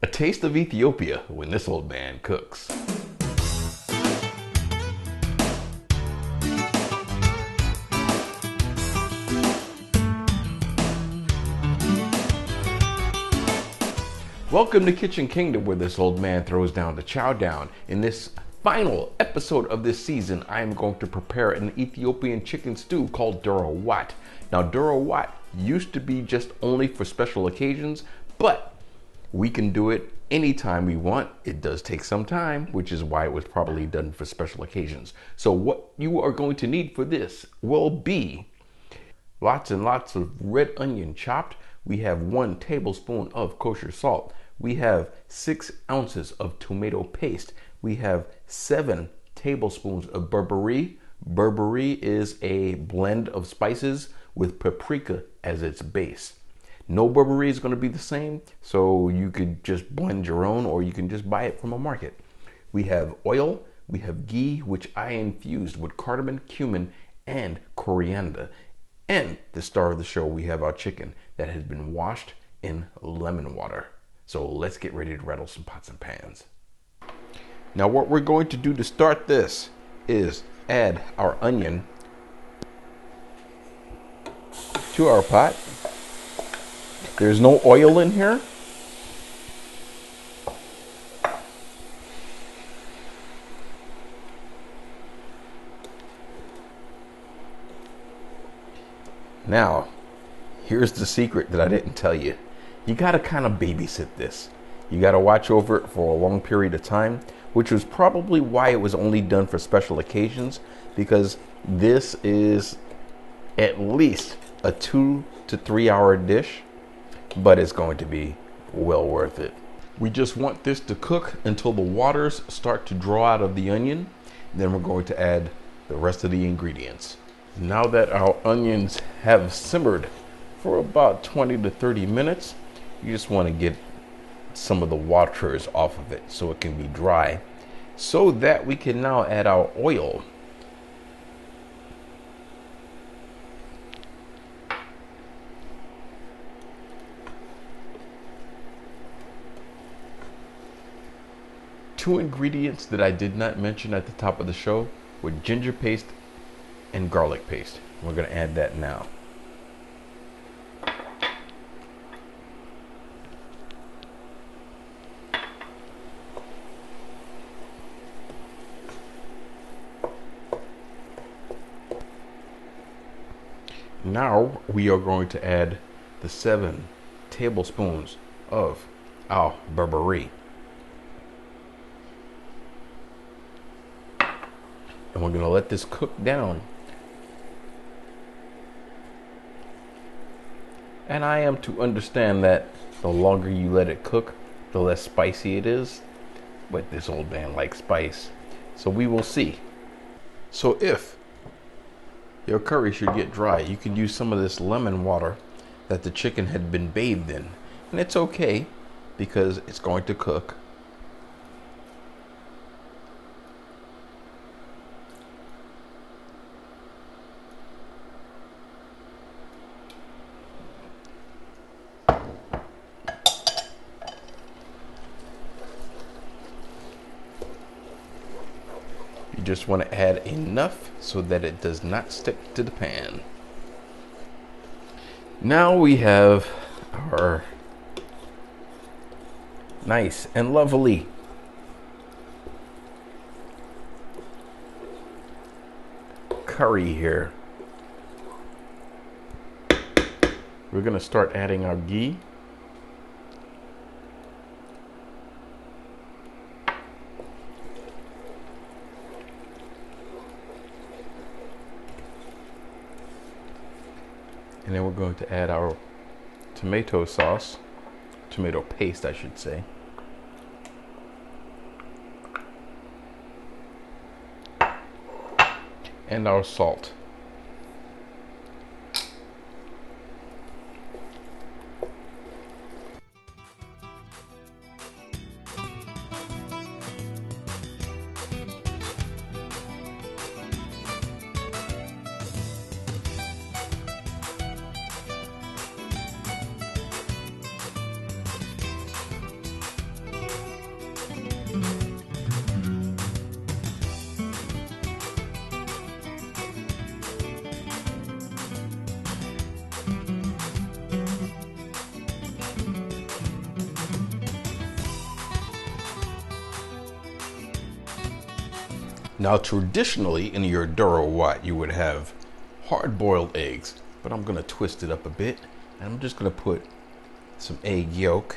A taste of Ethiopia when this old man cooks. Welcome to Kitchen Kingdom, where this old man throws down the chow down. In this final episode of this season, I am going to prepare an Ethiopian chicken stew called Doro Wat. Now, Doro Wat used to be just only for special occasions, but we can do it anytime we want. It does take some time, which is why it was probably done for special occasions. So what you are going to need for this will be lots and lots of red onion chopped. We have 1 tablespoon of kosher salt. We have 6 ounces of tomato paste. We have 7 tablespoons of berbere. Berbere is a blend of spices with paprika as its base. No berbere is going to be the same, so you could just blend your own, or you can just buy it from a market. We have oil. We have ghee, which I infused with cardamom, cumin, and coriander. And the star of the show, we have our chicken that has been washed in lemon water. So let's get ready to rattle some pots and pans. Now what we're going to do to start this is add our onion to our pot. There's no oil in here. Now, here's the secret that I didn't tell you. You gotta kind of babysit this. You gotta watch over it for a long period of time, which was probably why it was only done for special occasions, because this is at least a 2 to 3 hour dish, but it's going to be well worth it. We just want this to cook until the waters start to draw out of the onion. Then we're going to add the rest of the ingredients. Now that our onions have simmered for about 20 to 30 minutes, you just want to get some of the waters off of it so it can be dry, so that we can now add our oil. Two ingredients that I did not mention at the top of the show were ginger paste and garlic paste. We're going to add that now. Now we are going to add the 7 tablespoons of our berbere. And we're going to let this cook down. And I am to understand that the longer you let it cook, the less spicy it is. But this old man likes spice, so we will see. So if your curry should get dry, you can use some of this lemon water that the chicken had been bathed in. And it's okay, because it's going to cook. You just want to add enough so that it does not stick to the pan. Now we have our nice and lovely curry here. We're going to start adding our ghee. And then we're going to add our tomato sauce, tomato paste, I should say. And our salt. Now, traditionally in your Doro Wat, you would have hard-boiled eggs, but I'm gonna twist it up a bit, and I'm just gonna put some egg yolk.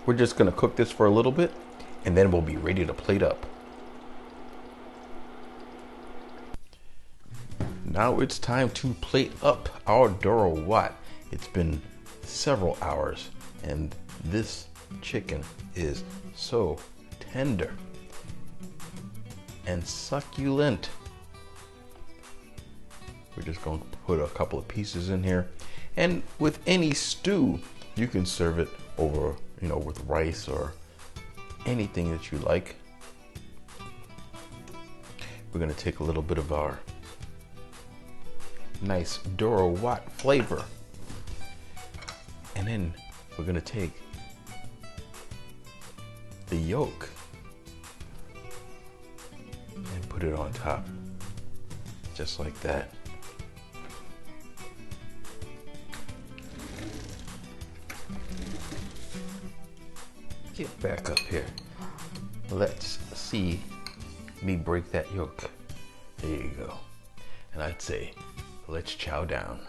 We're just gonna cook this for a little bit, and then we'll be ready to plate up. Now it's time to plate up our Doro Wat. It's been several hours, and this chicken is so tender and succulent. We're just going to put a couple of pieces in here, and with any stew, you can serve it over, with rice or anything that you like. We're gonna take a little bit of our nice Doro Wat flavor, and then we're gonna take the yolk and put it on top, just like that. Get back up here. Let's see me break that yolk. There you go. And I'd say, let's chow down.